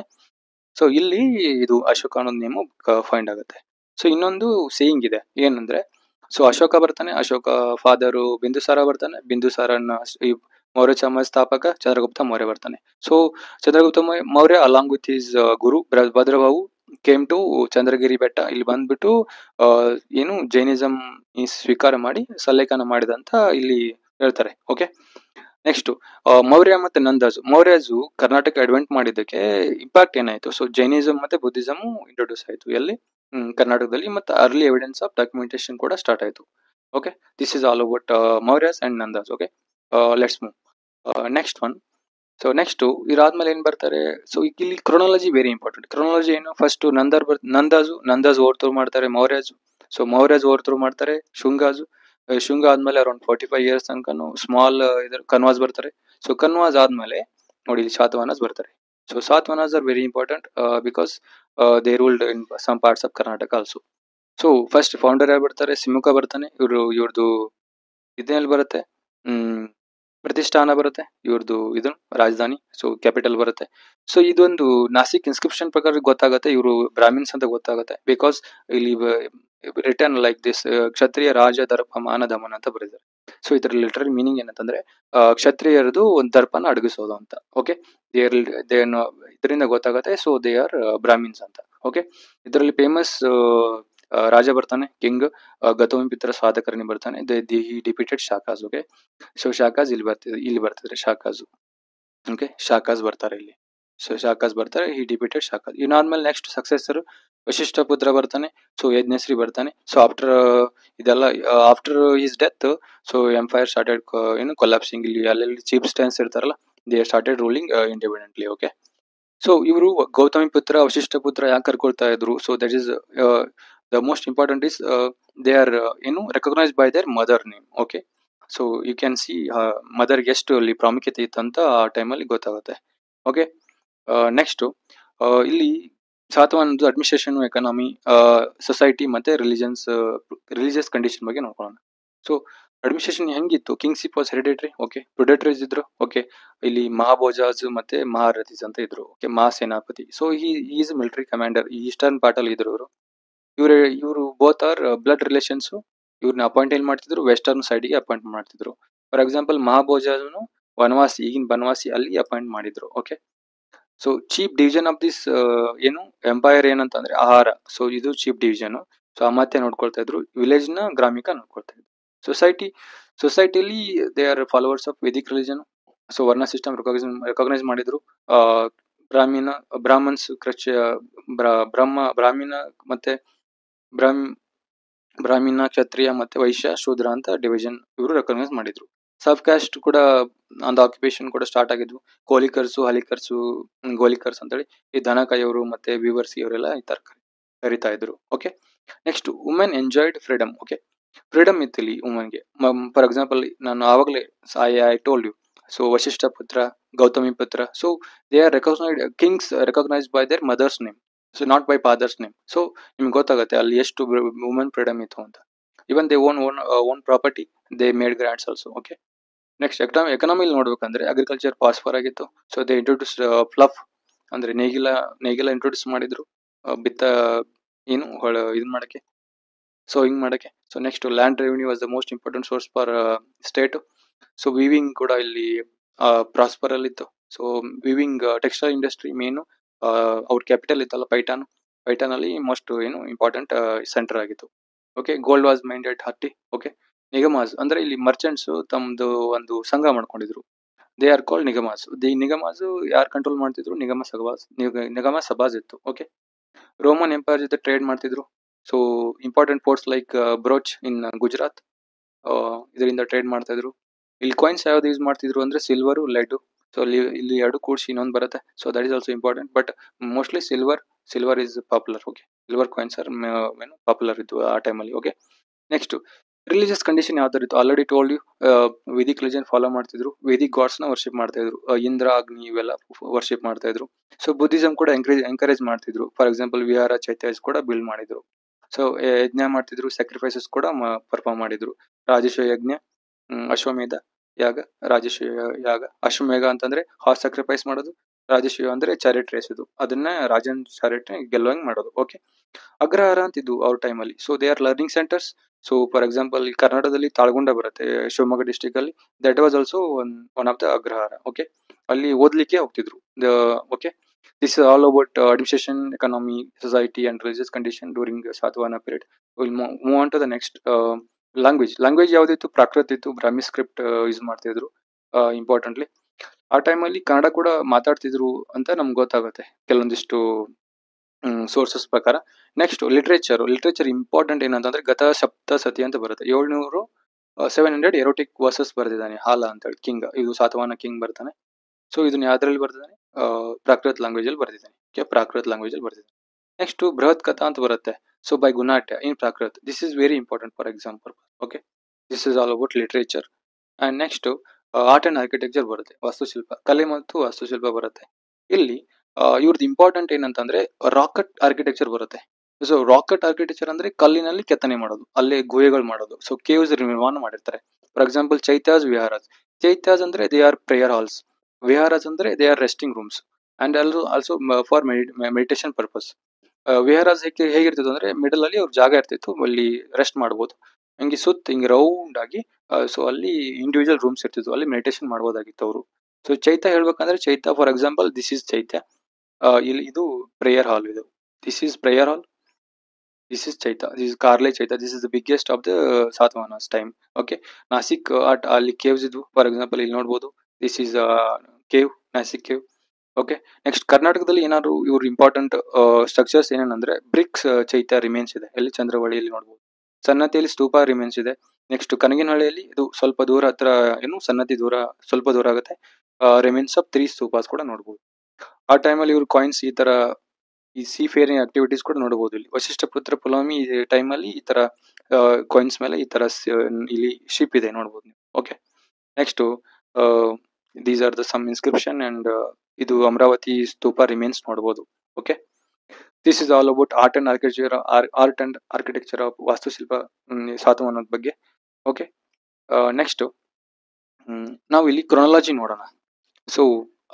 ಸೊ ಇಲ್ಲಿ ಇದು ಅಶೋಕ ಅನ್ನೋದು ನೇಮು ಫೈಂಡ್ ಆಗುತ್ತೆ. ಸೊ ಇನ್ನೊಂದು ಸೇಯಿಂಗ್ ಇದೆ ಏನಂದ್ರೆ, ಸೊ ಅಶೋಕ ಬರ್ತಾನೆ, ಅಶೋಕ ಫಾದರು ಬಿಂದುಸಾರ ಬರ್ತಾನೆ, ಬಿಂದುಸಾರನ ಈ ಮೌರ್ಯ ಸಾಮ್ರಾಜ್ಯ ಸ್ಥಾಪಕ ಚಂದ್ರಗುಪ್ತ ಮೌರ್ಯ ಬರ್ತಾನೆ. So Chandragupta Maurya along with his guru Bhadrabahu came to Chandragiri Betta. ಇಲ್ಲಿ ಬಂದ್ಬಿಟ್ಟು ಏನು ಜೈನಿಸಂ ಸ್ವೀಕಾರ ಮಾಡಿ ಸಲ್ಲೇಖನ ಮಾಡಿದಂತ ಇಲ್ಲಿ ಹೇಳ್ತಾರೆ. ಓಕೆ. ನೆಕ್ಸ್ಟ್ ಮೌರ್ಯ ಮತ್ತೆ ಮೌರ್ಯಾಜು ಕರ್ನಾಟಕ ಅಡ್ವೆಂಟ್ ಮಾಡಿದ್ದಕ್ಕೆ ಇಂಪ್ಯಾಕ್ಟ್ ಏನಾಯ್ತು? ಸೊ ಜೈನಿಸಂ ಮತ್ತೆ ಬುದ್ಧಿಸಮ್ ಇಂಟ್ರೊಡ್ಯೂಸ್ ಆಯ್ತು ಎಲ್ಲಿ? ಕರ್ನಾಟಕದಲ್ಲಿ. ಮತ್ತೆ ಅರ್ಲಿ ಎವಿಡೆನ್ಸ್ ಆಫ್ ಡಾಕ್ಯುಮೆಂಟೇಶನ್ ಕೂಡ ಸ್ಟಾರ್ಟ್ ಆಯ್ತು. Okay, this is all about Mauryas and Nandas. Okay, let's move next one. So next ಇದಾದ್ಮೇಲೆ ಏನ್ ಬರ್ತಾರೆ? ಸೊ ಇಲ್ಲಿ ಕ್ರೊನಾಲಜಿ ವೆರಿ ಇಂಪಾರ್ಟೆಂಟ್. ಕ್ರೊನಾಲಜಿ ಏನು? ಫಸ್ಟ್ ನಂದಾಜ್ ಓವರ್ ಮಾಡ್ತಾರೆ ಮೌರ್ಯಾಜು. ಸೊ ಮೌರ್ಯಾಜ್ ಓವರ್ ಮಾಡ್ತಾರೆ ಶುಂಗ ಆದ್ಮೇಲೆ ಅರೌಂಡ್ 45 years ತನಕ ಸ್ಮಾಲ್ ಕನ್ವಾಸ್ ಬರ್ತಾರೆ. ಸೊ ಕನ್ವಾಸ್ ಆದ್ಮೇಲೆ ನೋಡಿ ಇಲ್ಲಿ ಶಾತವಾಹನಸ್ ಬರ್ತಾರೆ. So Satavahanas are very important because they ruled in some parts of Karnataka also. So first founder ಯಾರು ಬರ್ತಾರೆ? ಸಿಮುಕ ಬರ್ತಾನೆ. ಇವ್ರದ್ದು ಇದೇನಲ್ಲಿ ಬರುತ್ತೆ, ಪ್ರತಿಷ್ಠಾನ ಬರುತ್ತೆ ಇವ್ರದ್ದು, ಇದು ರಾಜಧಾನಿ. ಸೊ ಕ್ಯಾಪಿಟಲ್ ಬರುತ್ತೆ. ಸೊ ಇದೊಂದು ನಾಸಿಕ್ ಇನ್ಸ್ಕ್ರಿಪ್ಷನ್ ಪ್ರಕಾರ ಗೊತ್ತಾಗುತ್ತೆ ಇವರು ಬ್ರಾಹ್ಮಿನ್ಸ್ ಅಂತ ಗೊತ್ತಾಗುತ್ತೆ. ಬಿಕಾಸ್ ಇಲ್ಲಿ ರಿಟರ್ನ್ ಲೈಕ್ ದಿಸ್ ಕ್ಷತ್ರಿಯ ರಾಜ ದರ್ಪ ಮಾನ ದಮನ ಅಂತ ಬರೆದಿದ್ದಾರೆ. ಸೊ ಇದರ ಲಿಟರಲ್ ಮೀನಿಂಗ್ ಏನಂತಂದ್ರೆ ಕ್ಷತ್ರಿಯರದು ಒಂದು ದರ್ಪನ ಅಡಗಿಸೋದು ಅಂತ. ಓಕೆ, ಇದರಿಂದ ಗೊತ್ತಾಗುತ್ತೆ. ಸೊ ದೇ ಆರ್ ಬ್ರಾಹ್ಮಿನ್ಸ್ ಅಂತ. ಓಕೆ, ಇದರಲ್ಲಿ ಫೇಮಸ್ ರಾಜ ಬರ್ತಾನೆ, ಕಿಂಗ್ ಗೌತಮಿಪುತ್ರ ಸಾಧಕರ್ಣಿ ಬರ್ತಾನೆ. ಹಿ ಡಿಪಿಟೆಡ್ ಶಾಕಾಸ್. ಓಕೆ, ಸೊ ಶಾಕಾಸ್ ಇಲ್ಲಿ ಬರ್ತಿದ್ರೆ ಶಾಕಾಸ್. ಓಕೆ, ಶಾಕಾಸ್ ಬರ್ತಾರೆ ಇಲ್ಲಿ. ಸೊ ಶಾಕಾಸ್ ಬರ್ತಾರೆ, ಹಿ ಡಿಪಿಟೆಡ್ ಶಾಕಾಸ್. ಇನ್ನಾದ್ಮೇಲೆ ನೆಕ್ಸ್ಟ್ ಸಕ್ಸೆಸರ್ ವಶಿಷ್ಠ ಪುತ್ರ ಬರ್ತಾನೆ. ಸೊ ಯಜ್ಞಶ್ರೀ ಬರ್ತಾನೆ. So after his death, so empire started collapsing. ಇಲ್ಲಿ ಅಲ್ಲೆಲ್ಲಿ ಚೀಫ್ ಸ್ಟೈನ್ಸ್ ಇರ್ತಾರಲ್ಲ, they started ruling independently. Okay, so ಇವರು ಗೌತಮಿ ಪುತ್ರ ವಶಿಷ್ಠ ಪುತ್ರ ಯಾಕೆ ಕರ್ಕೊಳ್ತಾ ಇದ್ರು? So that is the most important is they are recognised by their mother name. Okay, so you can see ಮದರ್ಗೆ ಎಷ್ಟು ಅಲ್ಲಿ ಪ್ರಾಮುಖ್ಯತೆ ಇತ್ತು ಅಂತ ಆ ಟೈಮಲ್ಲಿ ಗೊತ್ತಾಗುತ್ತೆ. ಓಕೆ, ನೆಕ್ಸ್ಟ್ ಇಲ್ಲಿ ಶಾತವಾಹನದ ಅಡ್ಮಿನಿಸ್ಟ್ರೇಷನ್, ಎಕನಾಮಿ, ಸೊಸೈಟಿ ಮತ್ತೆ ರಿಲಿಜಿಯಸ್ ಕಂಡೀಷನ್ ಬಗ್ಗೆ ನೋಡ್ಕೊಳ್ಳೋಣ. ಸೊ ಅಡ್ಮಿನಿಸ್ಟ್ರೇಷನ್ ಹೆಂಗಿತ್ತು? Kingship was hereditary. Okay, feudatories ಇದ್ರು. ಓಕೆ, ಇಲ್ಲಿ ಮಹಾಭೋಜಾಸ್ ಮತ್ತೆ ಮಹಾರಥೀಸ್ ಅಂತ ಇದ್ರು. Okay, Mahasenapati. So is military commander. ಈ ಈಸ್ಟರ್ನ್ ಪಾರ್ಟ್ ಅಲ್ಲಿ ಇದ್ರು ಇವರು ಬೋತ್ ಆರ್ ಬ್ಲಡ್ ರಿಲೇಷನ್ಸ್. ಇವ್ರನ್ನ ಅಪಾಯಿಂಟ್ ಏನ್ ಮಾಡ್ತಿದ್ರು? ವೆಸ್ಟರ್ನ್ ಸೈಡ್ಗೆ ಅಪಾಯಿಂಟ್ ಮಾಡ್ತಿದ್ರು. ಫಾರ್ ಎಕ್ಸಾಂಪಲ್ ಮಹಾಭೋಜನು ವನವಾಸಿ, ಈಗಿನ ಬನವಾಸಿ ಅಲ್ಲಿ ಅಪಾಯಿಂಟ್ ಮಾಡಿದ್ರು. Okay, so chief division of this empire ಏನಂತಂದ್ರೆ ಆಹಾರ. ಸೊ ಇದು ಚೀಫ್ ಡಿವಿಷನ್. ಸೊ ಅಮಾತ್ಯ ನೋಡ್ಕೊಳ್ತಾ ಇದ್ರು. ವಿಲೇಜ್ ನ ಗ್ರಾಮಿಕ ನೋಡ್ಕೊಳ್ತಾ ಇದ್ರು. ಸೊಸೈಟಿಲಿ they are followers of Vedic religion. So varna system recognise ಮಾಡಿದ್ರು. ಬ್ರಾಹ್ಮಣ್ಸ್, ಬ್ರಾಹ್ಮಣ ಮತ್ತೆ ಬ್ರಾಹ್ಮಣ, ಕ್ಷತ್ರಿಯ ಮತ್ತೆ ವೈಶ್ಯ, ಶೂದ್ರ ಅಂತ ಡಿವಿಷನ್ ಇವರು ರೆಕಗ್ನೈಸ್ ಮಾಡಿದ್ರು. ಸಬ್ ಕ್ಯಾಸ್ಟ್ ಕೂಡ ಒಂದು ಆಕ್ಯುಪೇಷನ್ ಕೂಡ ಸ್ಟಾರ್ಟ್ ಆಗಿದ್ವು. ಕೋಲಿಕರ್ಸು, ಹಲಿಕರ್ಸು, ಗೋಲಿಕರ್ಸ್ ಅಂತೇಳಿ ಈ ದನಕಾಯಿಯವರು ಮತ್ತೆ ವಿವರ್ಸ್ ಇವರೆಲ್ಲ ಈ ತರ ಕರಿತಾ ಇದ್ರು. Okay, next women enjoyed freedom. Okay, freedom ಇತ್ತು ಇಲ್ಲಿ ವುಮೆನ್ಗೆ. ಫಾರ್ ಎಕ್ಸಾಂಪಲ್ ನಾನು ಆವಾಗಲೇ I told you. So Vasishtha Putra, Gautami Putra. So they are kings recognised by their mother's name. So not by father's name. So ನಿಮ್ಗೆ ಗೊತ್ತಾಗುತ್ತೆ ಅಲ್ಲಿ ಎಷ್ಟು ವುಮೆನ್ ಫ್ರೀಡಮ್ ಇತ್ತು ಅಂತ. Even they own property, they made grants also. Okay, next ಎಕನಾಮಿಲಿ ನೋಡ್ಬೇಕಂದ್ರೆ agriculture ಪಾಸ್ಫರ್ ಆಗಿತ್ತು. So they introduce ಫ್ಲಫ್ ಅಂದ್ರೆ ನೇಗಿಲ ಇಂಟ್ರೊಡ್ಯೂಸ್ ಮಾಡಿದ್ರು. ಬಿತ್ತ ಇದನ್ ಮಾಡಕ್ಕೆ, ಸೋಯಿಂಗ್ ಮಾಡಕ್ಕೆ. So next land revenue was the most important source for state. So weaving ಕೂಡ ಇಲ್ಲಿ ಪ್ರಾಸ್ಪರ್ ಅಲ್ಲಿ ಇತ್ತು. So weaving textile industry main ಅವ್ರ ಕ್ಯಾಪಿಟಲ್ ಇತ್ತಲ್ಲ ಪೈಠಾನ್ ಅಲ್ಲಿ ಮೋಸ್ಟ್ ಇಂಪಾರ್ಟೆಂಟ್ ಸೆಂಟರ್ ಆಗಿತ್ತು. Okay. Gold was mined at Hatti. Okay. Nigamas ಅಂದ್ರೆ ಇಲ್ಲಿ ಮರ್ಚೆಂಟ್ಸ್ ತಮ್ದು ಒಂದು ಸಂಘ ಮಾಡ್ಕೊಂಡಿದ್ರು. They are called Nigamas. The Nigamas ಯಾರು ಕಂಟ್ರೋಲ್ ಮಾಡ್ತಿದ್ರು? ನಿಗಮ ಸಭಾಸ್ ಇತ್ತು. ಓಕೆ. ರೋಮನ್ ಎಂಪೈರ್ ಜೊತೆ ಟ್ರೇಡ್ ಮಾಡ್ತಿದ್ರು. So important ports like brooch ಇನ್ ಗುಜರಾತ್, ಇದರಿಂದ ಟ್ರೇಡ್ ಮಾಡ್ತಾ ಇದ್ರು. ಇಲ್ಲಿ ಕಾಯಿನ್ಸ್ ಯಾವ್ದು ಯೂಸ್ ಮಾಡ್ತಿದ್ರು ಅಂದ್ರೆ ಸಿಲ್ವರು, ಲೆಡ್. ಸೊ ಇಲ್ಲಿ ಎರಡು ಕೂಡಿಸಿ ಇನ್ನೊಂದು ಬರುತ್ತೆ. So that is also important. But mostly silver is popular. Okay. Silver coins are popular ಇತ್ತು ಆ ಟೈಮಲ್ಲಿ. ಓಕೆ. ನೆಕ್ಸ್ಟ್ ರಿಲಿಜಿಯಸ್ ಕಂಡೀಷನ್ ಯಾವ ತರ ಇತ್ತು? Already told you. Vedic religion follow ಮಾಡ್ತಿದ್ರು. ವೇದಿಕ್ ಗಾಡ್ಸ್ ನ ವರ್ಷಿಪ್ ಮಾಡ್ತಾ ಇದ್ರು. ಇಂದ್ರ, ಅಗ್ನಿ ಇವೆಲ್ಲ ವರ್ಷಿಪ್ ಮಾಡ್ತಾ ಇದ್ರು. ಸೊ ಬುದ್ಧಿಸಂ ಕೂಡ ಎಂಕರೇಜ್ ಮಾಡ್ತಿದ್ರು. ಫಾರ್ ಎಕ್ಸಾಂಪಲ್ ವಿಹಾರ, ಚೈತ್ಯಾಸ್ ಕೂಡ ಬಿಲ್ಡ್ ಮಾಡಿದ್ರು. ಸೊ ಯಜ್ಞ ಮಾಡ್ತಿದ್ರು. ಸ್ಯಾಕ್ರಿಫೈಸಸ್ ಕೂಡ ಪರ್ಫಾರ್ಮ್ ಮಾಡಿದ್ರು. ರಾಜೇಶ್ವ ಯಜ್ಞ, ಅಶ್ವಮೇಧ ಯಾಗ, ರಾಜೇಶ್ವ ಯಾಗ. ಅಶ್ವಮೇಧ ಅಂತಂದ್ರೆ ಹಾರ್ಸ್ ಸ್ಯಾಕ್ರಿಫೈಸ್ ಮಾಡೋದು. ರಾಜೇಶ್ವ ಅಂದ್ರೆ ಚಾರಿಟ್ ರೇಸ್ ಇದು. ಅದನ್ನ ರಾಜನ್ ಚಾರಿಟ್ ಗೆಲ್ಲುವಂಗ್ ಮಾಡೋದು. ಓಕೆ. ಅಗ್ರಹಾರ ಅಂತಿದ್ದು ಅವ್ರ ಟೈಮಲ್ಲಿ. So they are learning centres. So for example ಕರ್ನಾಟಕದಲ್ಲಿ ತಾಳಗುಂಡ ಬರುತ್ತೆ, ಶಿವಮೊಗ್ಗ ಡಿಸ್ಟಿಕ್ ಅಲ್ಲಿ. That was also one of the agrahara. Okay. ಅಲ್ಲಿ ಓದ್ಲಿಕ್ಕೆ ಹೋಗ್ತಿದ್ರು. Okay. This is all about administration, economy, society and religious condition during Satavahana period. Will move on to the next. Language ಯಾವ್ದಿತ್ತು? ಪ್ರಾಕೃತ ಇತ್ತು. Brahmi script use ಮಾಡ್ತಿದ್ರು importantly. ಆ ಟೈಮಲ್ಲಿ ಕನ್ನಡ ಕೂಡ ಮಾತಾಡ್ತಿದ್ರು ಅಂತ ನಮ್ಗೆ ಗೊತ್ತಾಗುತ್ತೆ ಕೆಲವೊಂದಿಷ್ಟು ಸೋರ್ಸಸ್ ಪ್ರಕಾರ. ನೆಕ್ಸ್ಟ್ ಲಿಟ್ರೇಚರ್ ಇಂಪಾರ್ಟೆಂಟ್ ಏನಂತಂದ್ರೆ ಗತ ಸಪ್ತಸತಿ ಅಂತ ಬರುತ್ತೆ. 700 ಎರೋಟಿಕ್ ವರ್ಸಸ್ ಬರೆದಿದ್ದಾನೆ ಹಾಲ ಅಂತ ಹೇಳಿ ಕಿಂಗ್. ಇದು ಸಾತವಾಹನ ಕಿಂಗ್ ಬರ್ತಾನೆ. ಸೊ ಇದನ್ನ ಯಾವ್ದ್ರಲ್ಲಿ ಬರ್ದಿದ್ದಾನೆ? ಪ್ರಾಕೃತ ಲ್ಯಾಂಗ್ವೇಜ್ ಅಲ್ಲಿ ಬರ್ದಿದ್ದಾನೆ. ಪ್ರಾಕೃತ ಲ್ಯಾಂಗ್ವೇಜ್ ಅಲ್ಲಿ ಬರ್ದಿದ್ದಾನೆ. ನೆಕ್ಸ್ಟ್ ಬೃಹತ್ ಕಥಾ ಅಂತ ಬರುತ್ತೆ. So by Gunadhya in Prakrit. This is very important for example. Okay. This is all about literature. And next art and architecture ಬರುತ್ತೆ. ವಾಸ್ತುಶಿಲ್ಪ, ಕಲೆ ಮತ್ತು ವಾಸ್ತುಶಿಲ್ಪ ಬರುತ್ತೆ. ಇಲ್ಲಿ ಇವ್ರದ್ದು ಇಂಪಾರ್ಟೆಂಟ್ ಏನಂತಂದ್ರೆ ರಾಕೆಟ್ ಆರ್ಕಿಟೆಕ್ಚರ್ ಬರುತ್ತೆ. ಸೊ ರಾಕೆಟ್ ಆರ್ಕಿಟೆಕ್ಚರ್ ಅಂದ್ರೆ ಕಲ್ಲಿನಲ್ಲಿ ಕೆತ್ತನೆ ಮಾಡೋದು, ಅಲ್ಲೇ ಗುಹೆಗಳು ಮಾಡೋದು. ಸೊ ಕೇವ್ಸ್ ನಿರ್ಮಾಣ ಮಾಡಿರ್ತಾರೆ. For example ಚೈತ್ಯಾಸ್, viharas. ಚೈತ್ಯಾಸ್ ಅಂದ್ರೆ they are prayer halls. Viharas ಅಂದ್ರೆ they are resting rooms. And also for meditation purpose. Viharas ಹೇಗಿರ್ತಿತ್ತು ಅಂದ್ರೆ ಮಿಡಲ್ ಅಲ್ಲಿ ಅವ್ರ ಜಾಗ ಇರ್ತಿತ್ತು, ಅಲ್ಲಿ ರೆಸ್ಟ್ ಮಾಡ್ಬೋದು. ಹಿಂಗೆ ಹಿಂಗೆ ರೌಂಡ್ ಆಗಿ. ಸೊ ಅಲ್ಲಿ ಇಂಡಿವಿಜುವಲ್ ರೂಮ್ಸ್ ಇರ್ತಿದ್ವು, ಅಲ್ಲಿ ಮೆಡಿಟೇಷನ್ ಮಾಡ್ಬೋದಾಗಿತ್ತು ಅವರು. ಸೊ ಚೈತ್ಯ ಹೇಳ್ಬೇಕಂದ್ರೆ chaitya for example this is chaitya. ಇಲ್ಲಿ ಇದು ಪ್ರೇಯರ್ ಹಾಲ್. ಇದು this is prayer hall. This is chaitya. This is Karle chaitya. This is the biggest of the Satavahanas time. Okay. Nashik ಅಲ್ಲಿ ಕೇವ್ಸ್ ಇದ್ವು. ಫಾರ್ ಎಕ್ಸಾಂಪಲ್ ಇಲ್ಲಿ ನೋಡ್ಬೋದು. This is cave, Nashik cave. Okay. Next ಕರ್ನಾಟಕದಲ್ಲಿ ಏನಾದ್ರು ಇವ್ರ ಇಂಪಾರ್ಟೆಂಟ್ ಸ್ಟ್ರಕ್ಚರ್ಸ್ ಏನೇನಂದ್ರೆ ಬ್ರಿಕ್ಸ್ ಚೈತ್ಯ ರಿಮೇನ್ಸ್ ಇದೆ. ಎಲ್ಲಿ ಚಂದ್ರವಳ್ಳಿಯಲ್ಲಿ ನೋಡ್ಬೋದು. ಸನ್ನತಿಯಲ್ಲಿ ಸ್ತೂಪ ರಿಮೇನ್ಸ್ ಇದೆ. ನೆಕ್ಸ್ಟ್ ಕನಗಿನಹಳ್ಳಿಯಲ್ಲಿ ಇದು ಸ್ವಲ್ಪ ದೂರ ಹತ್ರ, ಏನು ಸನ್ನತಿ ದೂರ, ಸ್ವಲ್ಪ ದೂರ ಆಗುತ್ತೆ. ರಿಮೇನ್ಸ್ ಆಫ್ 3 ಸ್ತೂಪಾಸ್ ಕೂಡ ನೋಡ್ಬೋದು. ಆ ಟೈಮಲ್ಲಿ ಇವ್ರು ಕಾಯಿನ್ಸ್ ಈ ತರ ಈ ಸೀ ಫೇರಿಂಗ್ ಆಕ್ಟಿವಿಟೀಸ್ ಕೂಡ ನೋಡಬಹುದು. ಇಲ್ಲಿ ವಶಿಷ್ಠ ಪುತ್ರ ಪುಲಮಿ ಟೈಮಲ್ಲಿ ಈ ತರ ಕಾಯಿನ್ಸ್ ಮೇಲೆ ಈ ತರ ಇಲ್ಲಿ ಶಿಪ್ ಇದೆ ನೋಡ್ಬೋದು ನೀವು. Okay. Next these are the some inscription and ಇದು ಅಮರಾವತಿ ಸ್ತೂಪ ರಿಮೇನ್ಸ್ ನೋಡಬಹುದು. Okay. This is all about art and architecture of ವಾಸ್ತುಶಿಲ್ಪ ಸಾತವಾಹನದ ಬಗ್ಗೆ. ಓಕೆ. ನೆಕ್ಸ್ಟ್ ನಾವು ಇಲ್ಲಿ ಕ್ರೊನಾಲಜಿ ನೋಡೋಣ. ಸೊ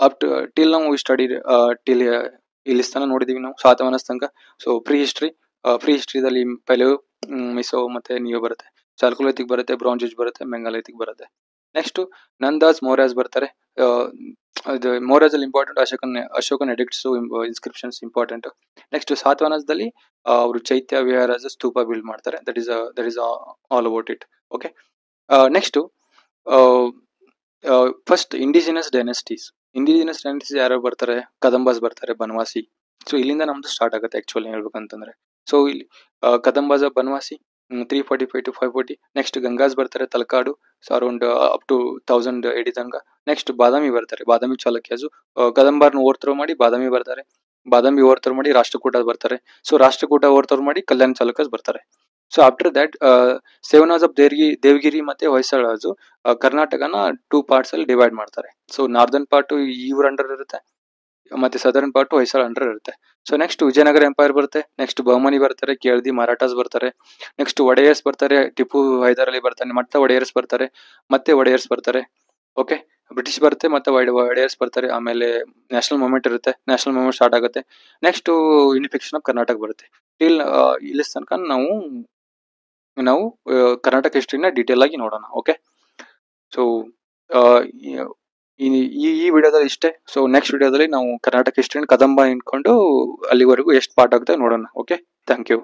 ಅಪ್ ಟಿಲ್ ನಾವು ಸ್ಟಡಿ ಟಿಲ್ ಇಲ್ಲಿ ಸ್ಥಾನ ನೋಡಿದೀವಿ ನಾವು ಸಾತವಾಹನ ತನಕ. ಸೊ ಪ್ರೀ ಹಿಸ್ಟ್ರಿದಲ್ಲಿ ಪೆಲೆವ್, ಮಿಸೋ ಮತ್ತೆ ನಿಯೋ ಬರುತ್ತೆ. ಚಾಲ್ಕೊಲಿಥಿಕ್ ಬರುತ್ತೆ, ಬ್ರಾಂಜ್ ಏಜ್ ಬರುತ್ತೆ, ಮೆಗಾಲಿಥಿಕ್ ಬರುತ್ತೆ. ನೆಕ್ಸ್ಟ್ ನಂದಾಸ್, ಮೌರ್ಯಾಸ್ ಬರ್ತಾರೆ. ಮೌರ್ಯಾಸ್ ಅಲ್ಲಿ important Ashokan edicts, inscriptions important. Next ಸಾತವಾಹನದಲ್ಲಿ ಅವರು ಚೈತ್ಯ, ವಿಹಾರಾಸ್, ಸ್ತೂಪ ಬಿಲ್ಡ್ ಮಾಡ್ತಾರೆ. That is all about it. Okay. Next first indigenous dynasties ಯಾರು ಬರ್ತಾರೆ? ಕದಂಬಾಸ್ ಬರ್ತಾರೆ, ಬನವಾಸಿ. ಸೊ ಇಲ್ಲಿಂದ ನಮ್ದು ಸ್ಟಾರ್ಟ್ ಆಗುತ್ತೆ ಆಕ್ಚುಲಿ ಹೇಳ್ಬೇಕಂತಂದ್ರೆ. ಸೊ ಇಲ್ಲಿ ಕದಂಬಾಸ್, ಬನವಾಸಿ 345 to 540. ನೆಕ್ಸ್ಟ್ ಗಂಗಾಸ್ ಬರ್ತಾರೆ, Talakadu. So around up to 1080 ತನಕ. ನೆಕ್ಸ್ಟ್ ಬಾದಾಮಿ ಬರ್ತಾರೆ, ಬಾದಾಮಿ ಚಾಲುಕ್ಯಾಸು. ಕದಂಬಾರ್ನ ಓವರ್ಥ್ರೋ ಮಾಡಿ ಬಾದಾಮಿ ಬರ್ತಾರೆ. ಬಾದಾಮಿ ಓವರ್ಥ್ರೋ ಮಾಡಿ ರಾಷ್ಟ್ರಕೂಟ ಬರ್ತಾರೆ. ಸೊ ರಾಷ್ಟ್ರಕೂಟ ಓವರ್ಥ್ರೋ ಮಾಡಿ ಕಲ್ಯಾಣ ಚಾಲುಕ್ಯಸ್ ಬರ್ತಾರೆ. So after that Sevunas of Devagiri ಮತ್ತೆ ಹೊಯ್ಸಳಾಸು ಕರ್ನಾಟಕನ 2 ಪಾರ್ಟ್ಸ್ ಅಲ್ಲಿ ಡಿವೈಡ್ ಮಾಡ್ತಾರೆ. ಸೊ ನಾರ್ದರ್ನ್ ಪಾರ್ಟ್ ಇವ್ರ ಅಂಡರ್ ಇರುತ್ತೆ, ಮತ್ತೆ ಸದರ್ನ್ ಪಾರ್ಟ್ ಹೊಯ್ಸಳ ಅಂಡರ್ ಇರುತ್ತೆ. ಸೊ ನೆಕ್ಸ್ಟ್ ವಿಜಯನಗರ ಎಂಪೈರ್ ಬರುತ್ತೆ. ನೆಕ್ಸ್ಟ್ ಬಹಮನಿ ಬರ್ತಾರೆ, ಕೇಳ್ದಿ ಮರಾಠಾಸ್ ಬರ್ತಾರೆ. ನೆಕ್ಸ್ಟ್ ಒಡೆಯರ್ಸ್ ಬರ್ತಾರೆ, ಟಿಪ್ಪು ಹೈದರ್ ಅಲಿ ಬರ್ತಾನೆ, ಮತ್ತೆ ಒಡೆಯರ್ಸ್ ಬರ್ತಾರೆ. ಓಕೆ. ಬ್ರಿಟಿಷ್ ಬರುತ್ತೆ, ಮತ್ತೆ ಒಡೆಯರ್ಸ್ ಬರ್ತಾರೆ. ಆಮೇಲೆ ನ್ಯಾಷನಲ್ ಮೂವ್ಮೆಂಟ್ ಇರುತ್ತೆ, ನ್ಯಾಷನಲ್ ಮೂವ್ಮೆಂಟ್ ಸ್ಟಾರ್ಟ್ ಆಗುತ್ತೆ. ನೆಕ್ಸ್ಟ್ ಯೂನಿಫಿಕೇಶನ್ ಆಫ್ ಕರ್ನಾಟಕ ಬರುತ್ತೆ. ಇಲ್ಲಿ ತನಕ ನಾವು ಕರ್ನಾಟಕ ಹಿಸ್ಟ್ರಿನ ಡೀಟೇಲ್ ಆಗಿ ನೋಡೋಣ. ಓಕೆ. ಸೊ ಈ ವಿಡಿಯೋದಲ್ಲಿ ಇಷ್ಟೇ. ಸೊ ನೆಕ್ಸ್ಟ್ ವಿಡಿಯೋದಲ್ಲಿ ನಾವು ಕರ್ನಾಟಕ ಹಿಸ್ಟ್ರಿನ ಕದಂಬ ಇಟ್ಕೊಂಡು ಅಲ್ಲಿವರೆಗೂ ಎಷ್ಟು ಪಾರ್ಟ್ ಆಗುತ್ತೆ ನೋಡೋಣ. ಓಕೆ. Thank you.